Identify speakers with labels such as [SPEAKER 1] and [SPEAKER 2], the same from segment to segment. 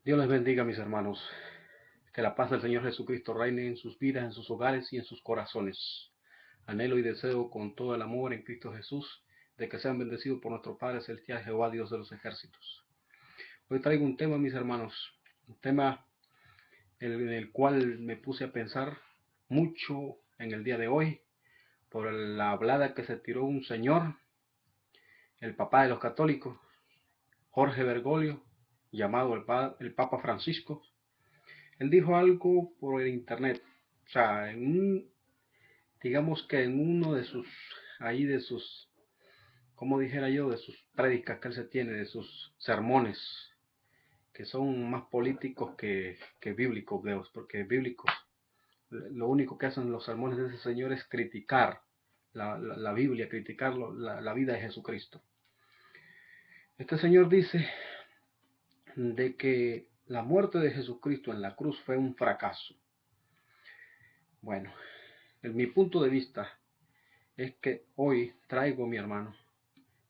[SPEAKER 1] Dios les bendiga, mis hermanos. Que la paz del Señor Jesucristo reine en sus vidas, en sus hogares y en sus corazones. Anhelo y deseo con todo el amor en Cristo Jesús de que sean bendecidos por nuestro Padre Celestial, Jehová Dios de los ejércitos. Hoy traigo un tema, mis hermanos, un tema en el cual me puse a pensar mucho en el día de hoy por la hablada que se tiró un señor, el papá de los católicos, Jorge Bergoglio, llamado el Papa Francisco. Él dijo algo por el internet, o sea, digamos que en uno de sus, ahí de sus, como dijera yo, de sus prédicas que él se tiene, de sus sermones, que son más políticos que bíblicos, Dios, porque bíblicos, lo único que hacen los sermones de ese señor es criticar la Biblia, criticar la vida de Jesucristo. Este señor dice de que la muerte de Jesucristo en la cruz fue un fracaso. Bueno, en mi punto de vista es que hoy traigo, mi hermano,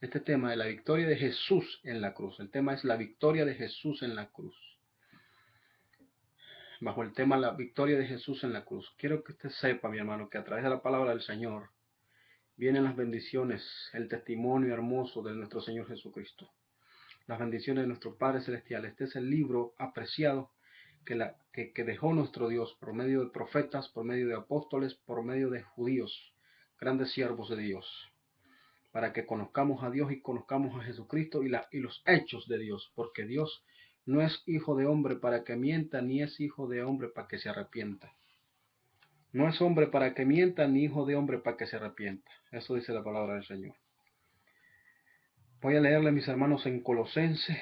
[SPEAKER 1] este tema de la victoria de Jesús en la cruz. El tema es la victoria de Jesús en la cruz. Bajo el tema la victoria de Jesús en la cruz. Quiero que usted sepa, mi hermano, que a través de la palabra del Señor vienen las bendiciones, el testimonio hermoso de nuestro Señor Jesucristo. Las bendiciones de nuestro Padre Celestial. Este es el libro apreciado que dejó nuestro Dios por medio de profetas, por medio de apóstoles, por medio de judíos, grandes siervos de Dios, para que conozcamos a Dios y conozcamos a Jesucristo y los hechos de Dios, porque Dios no es hijo de hombre para que mienta, ni es hijo de hombre para que se arrepienta. No es hombre para que mienta, ni hijo de hombre para que se arrepienta. Eso dice la palabra del Señor. Voy a leerle, mis hermanos, en Colosenses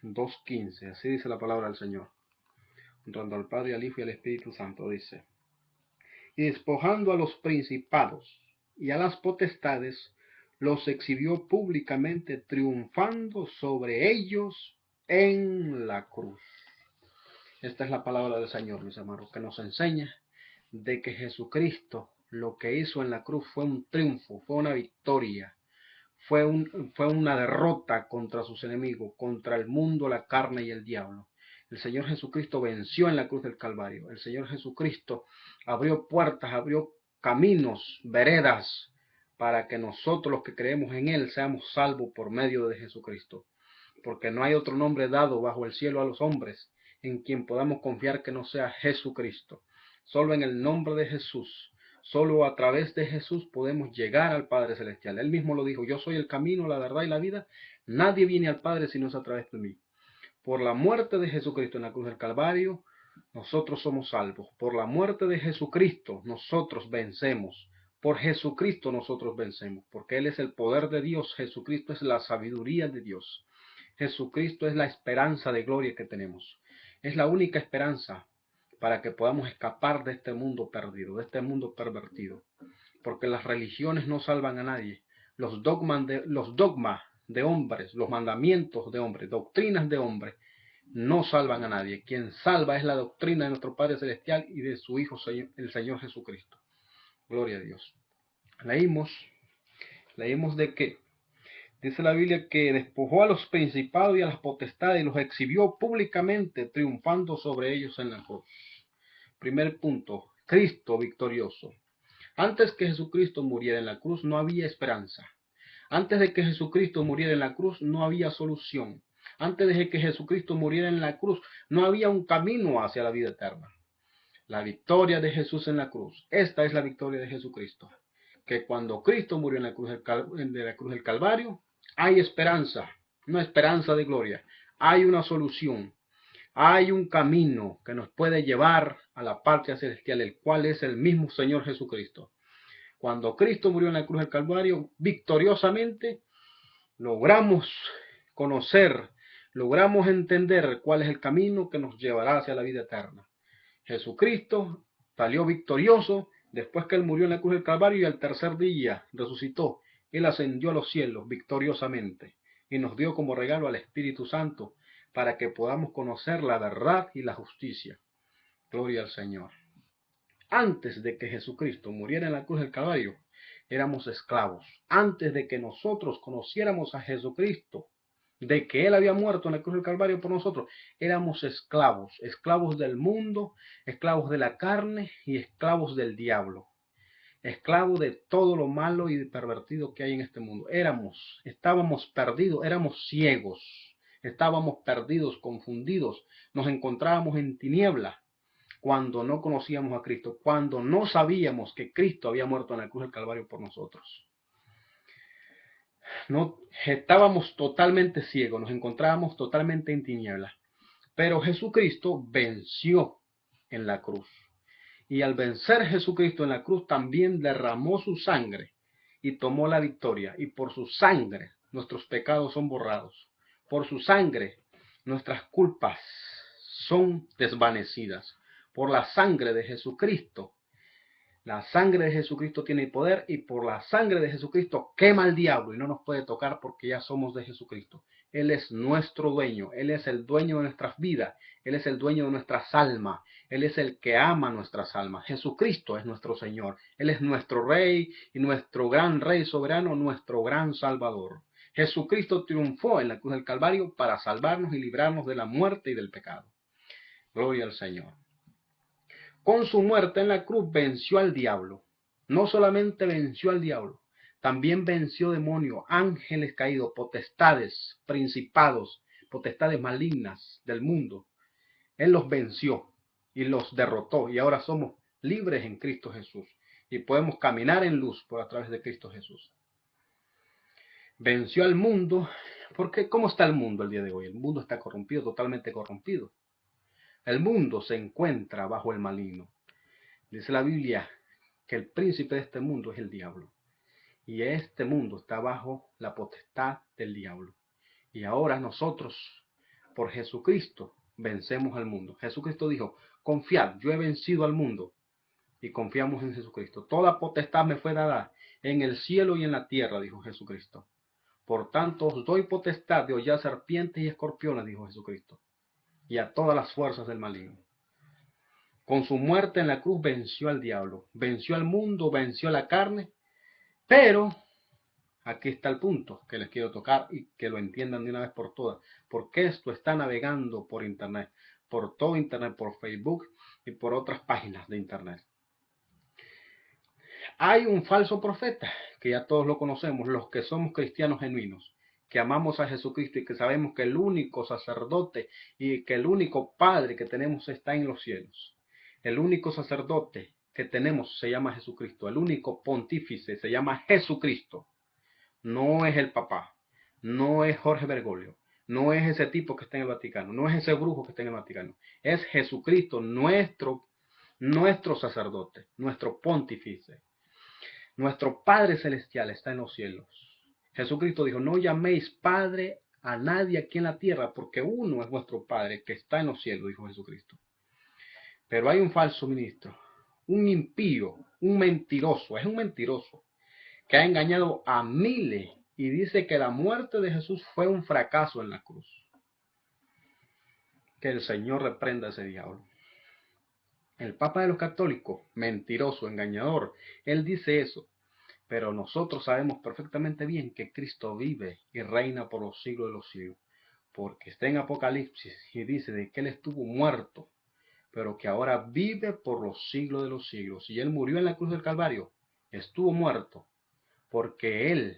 [SPEAKER 1] 2:15. Así dice la palabra del Señor. Honrando al Padre, al Hijo y al Espíritu Santo, dice: y despojando a los principados y a las potestades, los exhibió públicamente, triunfando sobre ellos en la cruz. Esta es la palabra del Señor, mis hermanos, que nos enseña de que Jesucristo lo que hizo en la cruz fue un triunfo, fue una victoria, fue una derrota contra sus enemigos, contra el mundo, la carne y el diablo. El Señor Jesucristo venció en la cruz del Calvario. El Señor Jesucristo abrió puertas, abrió caminos, veredas, para que nosotros los que creemos en Él seamos salvos por medio de Jesucristo. Porque no hay otro nombre dado bajo el cielo a los hombres en quien podamos confiar que no sea Jesucristo. Solo en el nombre de Jesús, solo a través de Jesús podemos llegar al Padre Celestial. Él mismo lo dijo: yo soy el camino, la verdad y la vida. Nadie viene al Padre si no es a través de mí. Por la muerte de Jesucristo en la cruz del Calvario, nosotros somos salvos. Por la muerte de Jesucristo, nosotros vencemos. Por Jesucristo nosotros vencemos, porque Él es el poder de Dios. Jesucristo es la sabiduría de Dios. Jesucristo es la esperanza de gloria que tenemos. Es la única esperanza para que podamos escapar de este mundo perdido, de este mundo pervertido. Porque las religiones no salvan a nadie. Los dogmas de hombres, los mandamientos de hombres, doctrinas de hombres, no salvan a nadie. Quien salva es la doctrina de nuestro Padre Celestial y de su Hijo, el Señor Jesucristo. Gloria a Dios. Leímos de que dice la Biblia que despojó a los principados y a las potestades y los exhibió públicamente, triunfando sobre ellos en la cruz. Primer punto, Cristo victorioso. Antes que Jesucristo muriera en la cruz no había esperanza. Antes de que Jesucristo muriera en la cruz no había solución. Antes de que Jesucristo muriera en la cruz no había un camino hacia la vida eterna. La victoria de Jesús en la cruz. Esta es la victoria de Jesucristo. Que cuando Cristo murió en la cruz del Calvario, hay esperanza, una esperanza de gloria. Hay una solución. Hay un camino que nos puede llevar a la patria celestial, el cual es el mismo Señor Jesucristo. Cuando Cristo murió en la cruz del Calvario, victoriosamente logramos conocer, logramos entender cuál es el camino que nos llevará hacia la vida eterna. Jesucristo salió victorioso después que Él murió en la cruz del Calvario y al tercer día resucitó. Él ascendió a los cielos victoriosamente y nos dio como regalo al Espíritu Santo para que podamos conocer la verdad y la justicia. Gloria al Señor. Antes de que Jesucristo muriera en la cruz del Calvario, éramos esclavos. Antes de que nosotros conociéramos a Jesucristo, de que Él había muerto en la cruz del Calvario por nosotros, éramos esclavos, esclavos del mundo, esclavos de la carne y esclavos del diablo, esclavos de todo lo malo y pervertido que hay en este mundo. Estábamos perdidos, éramos ciegos, estábamos perdidos, confundidos, nos encontrábamos en tinieblas cuando no conocíamos a Cristo, cuando no sabíamos que Cristo había muerto en la cruz del Calvario por nosotros. No, estábamos totalmente ciegos, nos encontrábamos totalmente en tinieblas. Pero Jesucristo venció en la cruz. Y al vencer Jesucristo en la cruz también derramó su sangre y tomó la victoria. Y por su sangre nuestros pecados son borrados. Por su sangre nuestras culpas son desvanecidas. Por la sangre de Jesucristo. La sangre de Jesucristo tiene poder y por la sangre de Jesucristo quema al diablo y no nos puede tocar porque ya somos de Jesucristo. Él es nuestro dueño, Él es el dueño de nuestras vidas, Él es el dueño de nuestras almas, Él es el que ama nuestras almas. Jesucristo es nuestro Señor, Él es nuestro Rey y nuestro gran Rey soberano, nuestro gran Salvador. Jesucristo triunfó en la cruz del Calvario para salvarnos y librarnos de la muerte y del pecado. Gloria al Señor. Con su muerte en la cruz venció al diablo. No solamente venció al diablo, también venció demonios, ángeles caídos, potestades, principados, potestades malignas del mundo. Él los venció y los derrotó y ahora somos libres en Cristo Jesús y podemos caminar en luz por a través de Cristo Jesús. Venció al mundo, porque ¿cómo está el mundo el día de hoy? El mundo está corrompido, totalmente corrompido. El mundo se encuentra bajo el maligno. Dice la Biblia que el príncipe de este mundo es el diablo. Y este mundo está bajo la potestad del diablo. Y ahora nosotros, por Jesucristo, vencemos al mundo. Jesucristo dijo, confiad, yo he vencido al mundo. Y confiamos en Jesucristo. Toda potestad me fue dada en el cielo y en la tierra, dijo Jesucristo. Por tanto, os doy potestad de hollar serpientes y escorpiones, dijo Jesucristo. Y a todas las fuerzas del maligno. Con su muerte en la cruz venció al diablo, venció al mundo, venció a la carne, pero aquí está el punto que les quiero tocar y que lo entiendan de una vez por todas, porque esto está navegando por internet, por todo internet, por Facebook y por otras páginas de internet. Hay un falso profeta, que ya todos lo conocemos, los que somos cristianos genuinos, que amamos a Jesucristo y que sabemos que el único sacerdote y que el único Padre que tenemos está en los cielos. El único sacerdote que tenemos se llama Jesucristo. El único pontífice se llama Jesucristo. No es el papá. No es Jorge Bergoglio. No es ese tipo que está en el Vaticano. No es ese brujo que está en el Vaticano. Es Jesucristo, nuestro sacerdote, nuestro pontífice. Nuestro Padre Celestial está en los cielos. Jesucristo dijo, no llaméis Padre a nadie aquí en la tierra, porque uno es vuestro Padre que está en los cielos, dijo Jesucristo. Pero hay un falso ministro, un impío, un mentiroso, es un mentiroso, que ha engañado a miles y dice que la muerte de Jesús fue un fracaso en la cruz. Que el Señor reprenda a ese diablo. El Papa de los Católicos, mentiroso, engañador, él dice eso. Pero nosotros sabemos perfectamente bien que Cristo vive y reina por los siglos de los siglos. Porque está en Apocalipsis y dice de que Él estuvo muerto, pero que ahora vive por los siglos de los siglos. Y Él murió en la cruz del Calvario, estuvo muerto, porque Él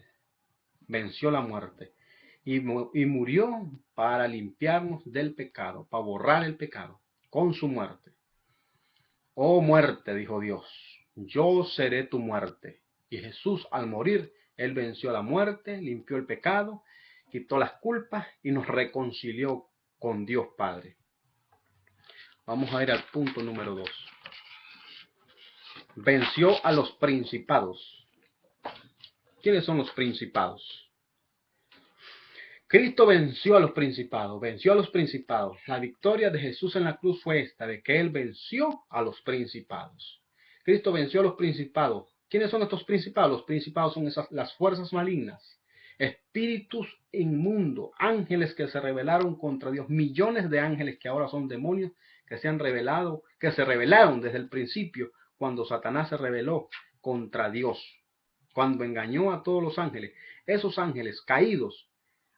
[SPEAKER 1] venció la muerte. Y murió para limpiarnos del pecado, para borrar el pecado, con su muerte. Oh muerte, dijo Dios, yo seré tu muerte. Y Jesús al morir, Él venció la muerte, limpió el pecado, quitó las culpas y nos reconcilió con Dios Padre. Vamos a ir al punto número 2. Venció a los principados. ¿Quiénes son los principados? Cristo venció a los principados, La victoria de Jesús en la cruz fue esta, de que Él venció a los principados. Cristo venció a los principados. ¿Quiénes son estos principados? Los principados son las fuerzas malignas, espíritus inmundos, ángeles que se rebelaron contra Dios, millones de ángeles que ahora son demonios, que se rebelaron desde el principio, cuando Satanás se rebeló contra Dios, cuando engañó a todos los ángeles. Esos ángeles caídos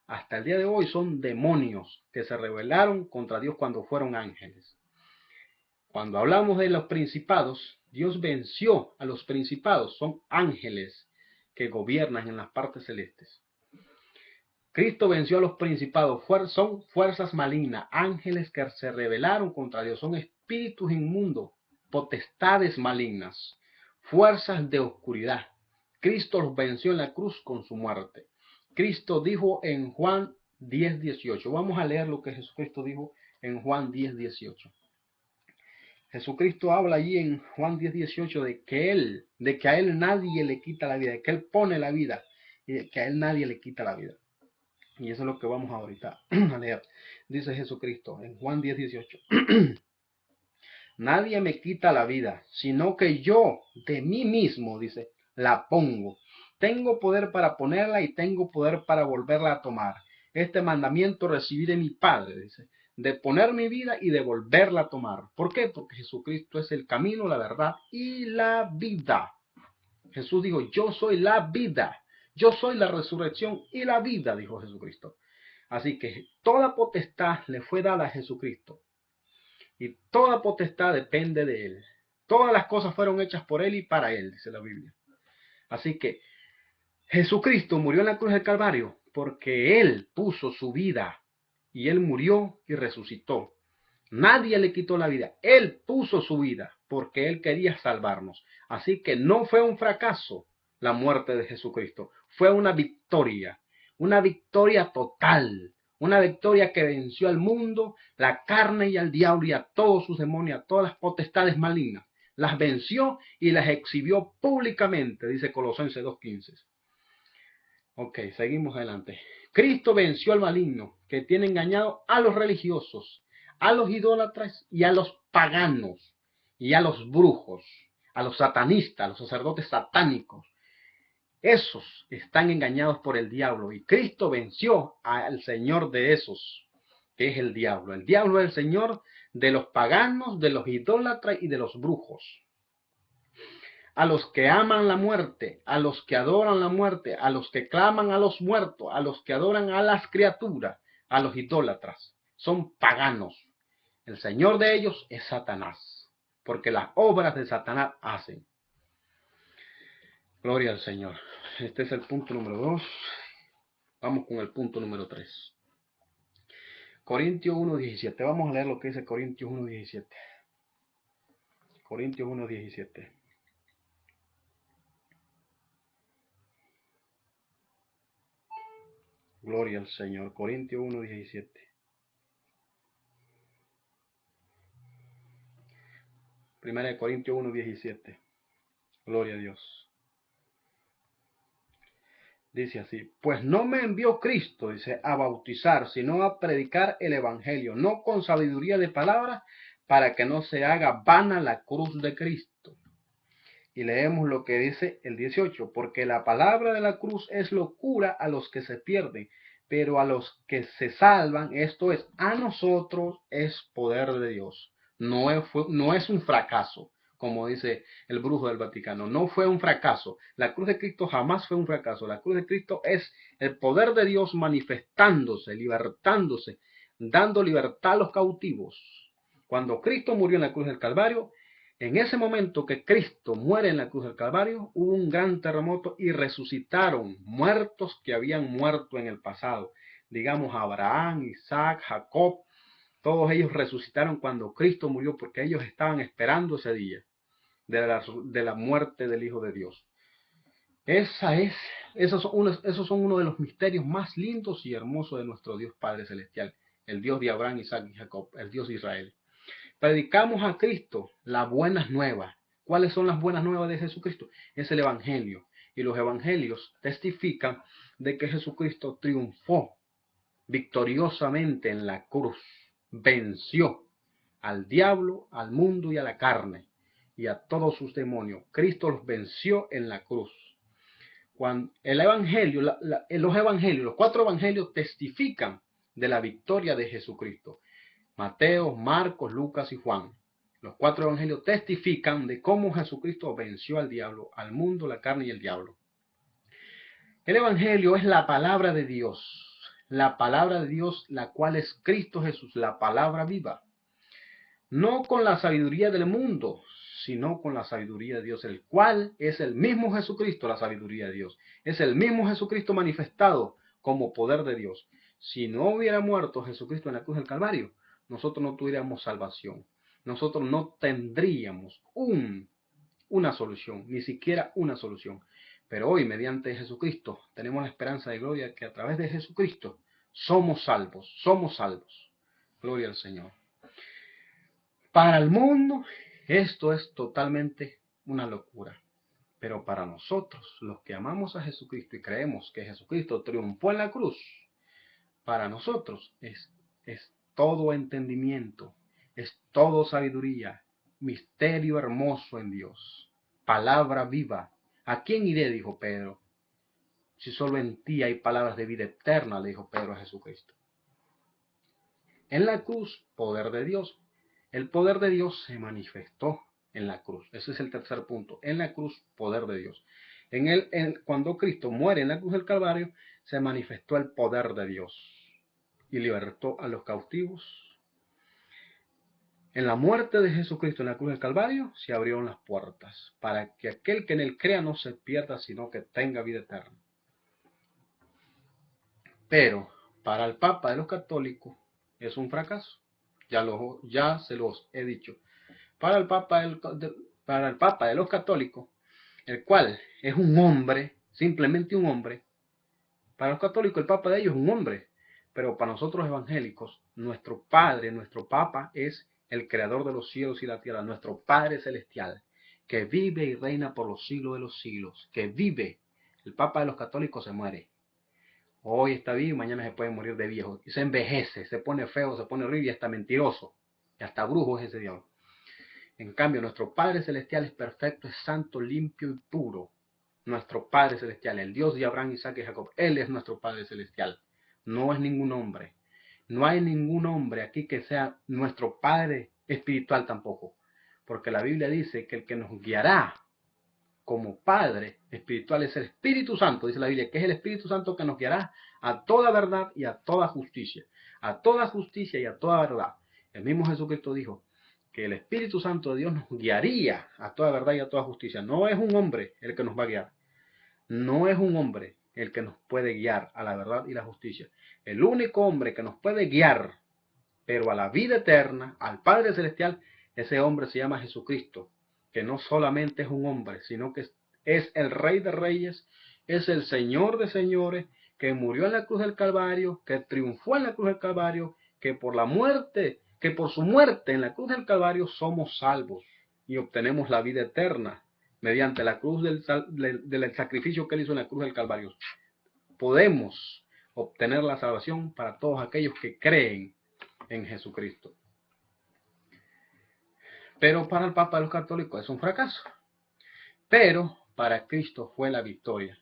[SPEAKER 1] hasta el día de hoy son demonios que se rebelaron contra Dios cuando fueron ángeles. Cuando hablamos de los principados, Dios venció a los principados, son ángeles que gobiernan en las partes celestes. Cristo venció a los principados, son fuerzas malignas, ángeles que se rebelaron contra Dios, son espíritus inmundos, potestades malignas, fuerzas de oscuridad. Cristo los venció en la cruz con su muerte. Cristo dijo en Juan 10:18. Vamos a leer lo que Jesucristo dijo en Juan 10:18. Jesucristo habla allí en Juan 10:18 de que a él nadie le quita la vida, de que él pone la vida y de que a él nadie le quita la vida. Y eso es lo que vamos ahorita a leer. Dice Jesucristo en Juan 10:18. Nadie me quita la vida, sino que yo de mí mismo, dice, la pongo. Tengo poder para ponerla y tengo poder para volverla a tomar. Este mandamiento recibí de mi Padre, dice, de poner mi vida y de volverla a tomar. ¿Por qué? Porque Jesucristo es el camino, la verdad y la vida. Jesús dijo, yo soy la vida. Yo soy la resurrección y la vida, dijo Jesucristo. Así que toda potestad le fue dada a Jesucristo. Y toda potestad depende de él. Todas las cosas fueron hechas por él y para él, dice la Biblia. Así que Jesucristo murió en la cruz del Calvario porque él puso su vida y él murió y resucitó. Nadie le quitó la vida. Él puso su vida porque él quería salvarnos. Así que no fue un fracaso la muerte de Jesucristo. Fue una victoria total. Una victoria que venció al mundo, la carne y al diablo y a todos sus demonios, a todas las potestades malignas. Las venció y las exhibió públicamente, dice Colosenses 2:15. Ok, seguimos adelante. Cristo venció al maligno que tiene engañado a los religiosos, a los idólatras y a los paganos y a los brujos, a los satanistas, a los sacerdotes satánicos. Esos están engañados por el diablo y Cristo venció al señor de esos, que es el diablo. El diablo es el señor de los paganos, de los idólatras y de los brujos. A los que aman la muerte, a los que adoran la muerte, a los que claman a los muertos, a los que adoran a las criaturas, a los idólatras. Son paganos. El señor de ellos es Satanás, porque las obras de Satanás hacen. Gloria al Señor. Este es el punto número 2. Vamos con el punto número 3. Corintios 1:17. Vamos a leer lo que dice Corintios 1:17. Corintios 1:17. Gloria al Señor. Corintios 1:17. Primera de Corintios 1:17. Gloria a Dios. Dice así, pues no me envió Cristo, dice, a bautizar, sino a predicar el evangelio, no con sabiduría de palabras, para que no se haga vana la cruz de Cristo. Y leemos lo que dice el 18, porque la palabra de la cruz es locura a los que se pierden, pero a los que se salvan, esto es, a nosotros es poder de Dios. No es un fracaso, como dice el brujo del Vaticano. No fue un fracaso. La cruz de Cristo jamás fue un fracaso. La cruz de Cristo es el poder de Dios manifestándose, libertándose, dando libertad a los cautivos. Cuando Cristo murió en la cruz del Calvario, en ese momento que Cristo muere en la cruz del Calvario, hubo un gran terremoto y resucitaron muertos que habían muerto en el pasado. Digamos Abraham, Isaac, Jacob, todos ellos resucitaron cuando Cristo murió porque ellos estaban esperando ese día de la muerte del Hijo de Dios. Esos son uno de los misterios más lindos y hermosos de nuestro Dios Padre Celestial, el Dios de Abraham, Isaac y Jacob, el Dios de Israel. Predicamos a Cristo las buenas nuevas. ¿Cuáles son las buenas nuevas de Jesucristo? Es el Evangelio. Y los Evangelios testifican de que Jesucristo triunfó victoriosamente en la cruz. Venció al diablo, al mundo y a la carne y a todos sus demonios. Cristo los venció en la cruz. Cuando el Evangelio, los 4 Evangelios testifican de la victoria de Jesucristo. Mateo, Marcos, Lucas y Juan. Los 4 evangelios testifican de cómo Jesucristo venció al diablo, al mundo, la carne y el diablo. El evangelio es la palabra de Dios. la palabra de Dios, la cual es Cristo Jesús, la palabra viva. No con la sabiduría del mundo, sino con la sabiduría de Dios, el cual es el mismo Jesucristo, la sabiduría de Dios. Es el mismo Jesucristo manifestado como poder de Dios. Si no hubiera muerto Jesucristo en la cruz del Calvario, nosotros no tuviéramos salvación. Nosotros no tendríamos una solución, ni siquiera una solución. Pero hoy, mediante Jesucristo, tenemos la esperanza de gloria que a través de Jesucristo somos salvos, somos salvos. Gloria al Señor. Para el mundo, esto es totalmente una locura. Pero para nosotros, los que amamos a Jesucristo y creemos que Jesucristo triunfó en la cruz, para nosotros es todo entendimiento, es todo sabiduría, misterio hermoso en Dios, palabra viva. ¿A quién iré? Dijo Pedro. Si solo en ti hay palabras de vida eterna, le dijo Pedro a Jesucristo. En la cruz, poder de Dios. El poder de Dios se manifestó en la cruz. Ese es el tercer punto. En la cruz, poder de Dios. Cuando Cristo muere en la cruz del Calvario, se manifestó el poder de Dios y libertó a los cautivos. En la muerte de Jesucristo en la cruz del Calvario se abrieron las puertas para que aquel que en él crea no se pierda, sino que tenga vida eterna. Pero para el Papa de los católicos es un fracaso. Ya se los he dicho. Para el Papa de los católicos, el cual es un hombre, simplemente un hombre. Para los católicos el Papa de ellos es un hombre, pero para nosotros evangélicos, nuestro Padre, nuestro Papa es el Creador de los cielos y la tierra, nuestro Padre celestial, que vive y reina por los siglos de los siglos, que vive. El Papa de los católicos se muere. Hoy está vivo y mañana se puede morir de viejo. Y se envejece, se pone feo, se pone horrible y hasta mentiroso. Y hasta brujo es ese diablo. En cambio, nuestro Padre Celestial es perfecto, es santo, limpio y puro. Nuestro Padre Celestial, el Dios de Abraham, Isaac y Jacob. Él es nuestro Padre Celestial. No es ningún hombre. No hay ningún hombre aquí que sea nuestro Padre espiritual tampoco. Porque la Biblia dice que el que nos guiará como Padre espiritual es el Espíritu Santo, dice la Biblia, que es el Espíritu Santo que nos guiará a toda verdad y a toda justicia. A toda justicia y a toda verdad. El mismo Jesucristo dijo que el Espíritu Santo de Dios nos guiaría a toda verdad y a toda justicia. No es un hombre el que nos va a guiar. No es un hombre el que nos puede guiar a la verdad y la justicia. El único hombre que nos puede guiar, pero a la vida eterna, al Padre Celestial, ese hombre se llama Jesucristo, que no solamente es un hombre, sino que es el Rey de Reyes, es el Señor de Señores, que murió en la cruz del Calvario, que triunfó en la cruz del Calvario, que por su muerte en la cruz del Calvario somos salvos y obtenemos la vida eterna mediante la cruz del sacrificio que él hizo en la cruz del Calvario. Podemos obtener la salvación para todos aquellos que creen en Jesucristo. Pero para el Papa de los católicos es un fracaso. Pero para Cristo fue la victoria.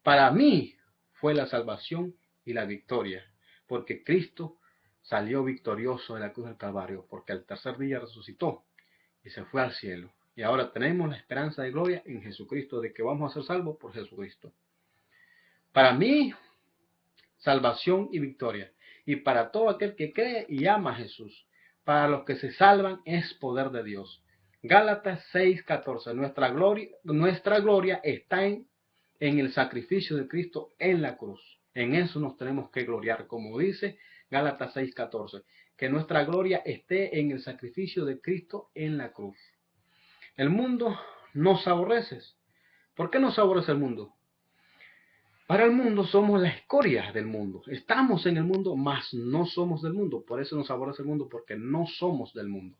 [SPEAKER 1] Para mí fue la salvación y la victoria. Porque Cristo salió victorioso de la cruz del Calvario. Porque al tercer día resucitó y se fue al cielo. Y ahora tenemos la esperanza de gloria en Jesucristo, de que vamos a ser salvos por Jesucristo. Para mí, salvación y victoria. Y para todo aquel que cree y ama a Jesús. Para los que se salvan es poder de Dios. Gálatas 6:14. Nuestra gloria está en el sacrificio de Cristo en la cruz. En eso nos tenemos que gloriar, como dice Gálatas 6:14. Que nuestra gloria esté en el sacrificio de Cristo en la cruz. El mundo nos aborrece. ¿Por qué nos aborrece el mundo? Para el mundo somos la escoria del mundo. Estamos en el mundo, mas no somos del mundo. Por eso nos aborrece el mundo, porque no somos del mundo.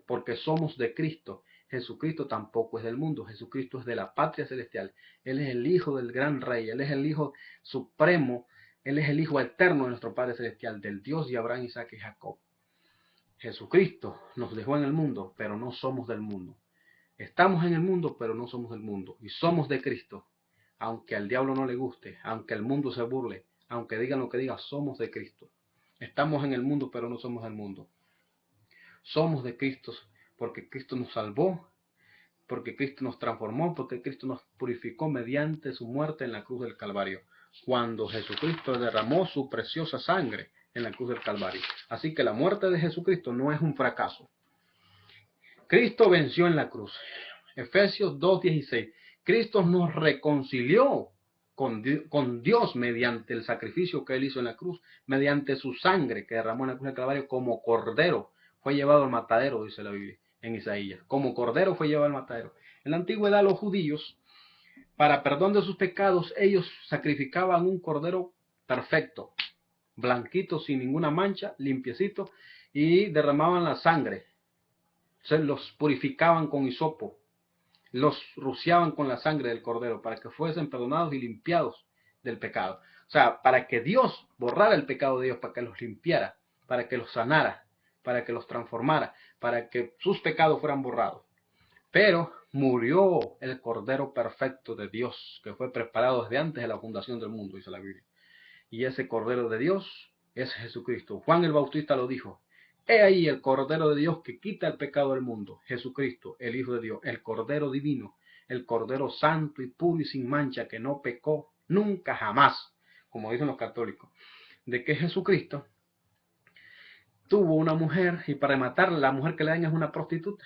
[SPEAKER 1] Porque somos de Cristo. Jesucristo tampoco es del mundo. Jesucristo es de la patria celestial. Él es el Hijo del gran Rey. Él es el Hijo supremo. Él es el Hijo eterno de nuestro Padre celestial, del Dios de Abraham, Isaac y Jacob. Jesucristo nos dejó en el mundo, pero no somos del mundo. Estamos en el mundo, pero no somos del mundo. Y somos de Cristo. Aunque al diablo no le guste, aunque el mundo se burle, aunque digan lo que digan, somos de Cristo. Estamos en el mundo, pero no somos del mundo. Somos de Cristo porque Cristo nos salvó, porque Cristo nos transformó, porque Cristo nos purificó mediante su muerte en la cruz del Calvario. cuando Jesucristo derramó su preciosa sangre en la cruz del Calvario. Así que la muerte de Jesucristo no es un fracaso. Cristo venció en la cruz. Efesios 2:16. Cristo nos reconcilió con Dios mediante el sacrificio que Él hizo en la cruz, mediante su sangre que derramó en la cruz del Calvario como cordero. Fue llevado al matadero, dice la Biblia en Isaías. Como cordero fue llevado al matadero. En la antigüedad los judíos, para perdón de sus pecados, ellos sacrificaban un cordero perfecto, blanquito, sin ninguna mancha, limpiecito, y derramaban la sangre. Se los purificaban con hisopo, los rociaban con la sangre del cordero para que fuesen perdonados y limpiados del pecado. O sea, para que Dios borrara el pecado de ellos, para que los limpiara, para que los sanara, para que los transformara, para que sus pecados fueran borrados. Pero murió el Cordero perfecto de Dios, que fue preparado desde antes de la fundación del mundo, dice la Biblia. Y ese Cordero de Dios es Jesucristo. Juan el Bautista lo dijo. He ahí el Cordero de Dios que quita el pecado del mundo. Jesucristo, el Hijo de Dios, el Cordero divino, el Cordero santo y puro y sin mancha, que no pecó nunca jamás, como dicen los católicos. De que Jesucristo tuvo una mujer, y para matarla, la mujer que le dan es una prostituta,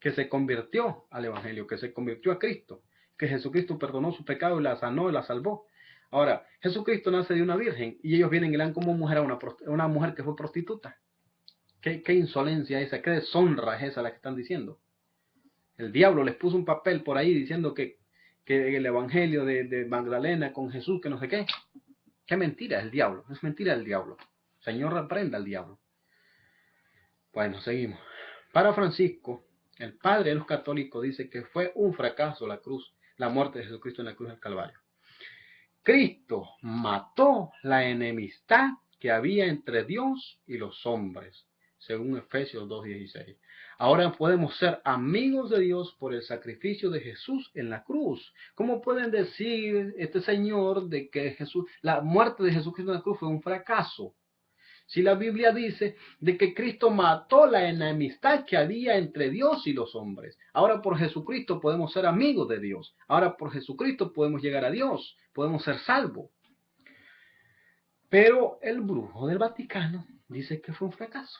[SPEAKER 1] que se convirtió al Evangelio, que se convirtió a Cristo, que Jesucristo perdonó su pecado y la sanó y la salvó. Ahora, Jesucristo nace de una virgen y ellos vienen y le dan como mujer a una mujer que fue prostituta. ¿Qué insolencia esa? ¿Qué deshonra es esa la que están diciendo? El diablo les puso un papel por ahí diciendo que el Evangelio de Magdalena con Jesús, que no sé qué. Qué mentira es el diablo. Es mentira el diablo. Señor, reprenda al diablo. Bueno, seguimos. Para Francisco, el padre de los católicos, dice que fue un fracaso la cruz, la muerte de Jesucristo en la cruz del Calvario. Cristo mató la enemistad que había entre Dios y los hombres, según Efesios 2:16. Ahora podemos ser amigos de Dios por el sacrificio de Jesús en la cruz. ¿Cómo pueden decir este señor de que la muerte de Jesucristo en la cruz fue un fracaso? Si la Biblia dice de que Cristo mató la enemistad que había entre Dios y los hombres. Ahora por Jesucristo podemos ser amigos de Dios. Ahora por Jesucristo podemos llegar a Dios. Podemos ser salvos. Pero el brujo del Vaticano dice que fue un fracaso.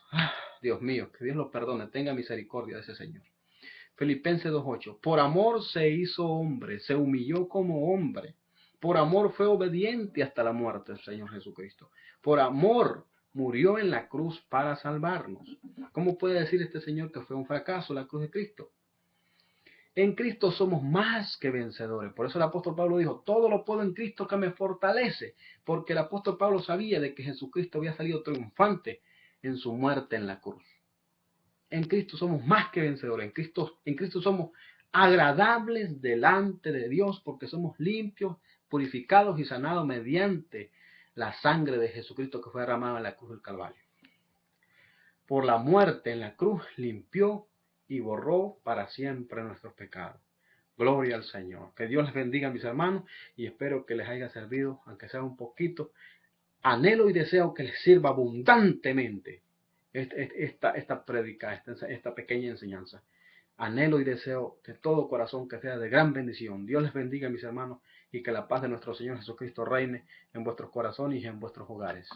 [SPEAKER 1] Dios mío, que Dios lo perdone. Tenga misericordia de ese señor. Filipenses 2:8. Por amor se hizo hombre. Se humilló como hombre. Por amor fue obediente hasta la muerte el Señor Jesucristo. Por amor murió en la cruz para salvarnos. ¿Cómo puede decir este señor que fue un fracaso la cruz de Cristo? En Cristo somos más que vencedores. Por eso el apóstol Pablo dijo, todo lo puedo en Cristo que me fortalece. Porque el apóstol Pablo sabía de que Jesucristo había salido triunfante en su muerte en la cruz. En Cristo somos más que vencedores. En Cristo somos agradables delante de Dios porque somos limpios, purificados y sanados mediante la sangre de Jesucristo que fue derramada en la cruz del Calvario. Por la muerte en la cruz limpió y borró para siempre nuestros pecados. Gloria al Señor. Que Dios les bendiga, mis hermanos, y espero que les haya servido, aunque sea un poquito. Anhelo y deseo que les sirva abundantemente esta prédica, esta pequeña enseñanza. Anhelo y deseo de todo corazón que sea de gran bendición. Dios les bendiga, mis hermanos, y que la paz de nuestro Señor Jesucristo reine en vuestros corazones y en vuestros hogares.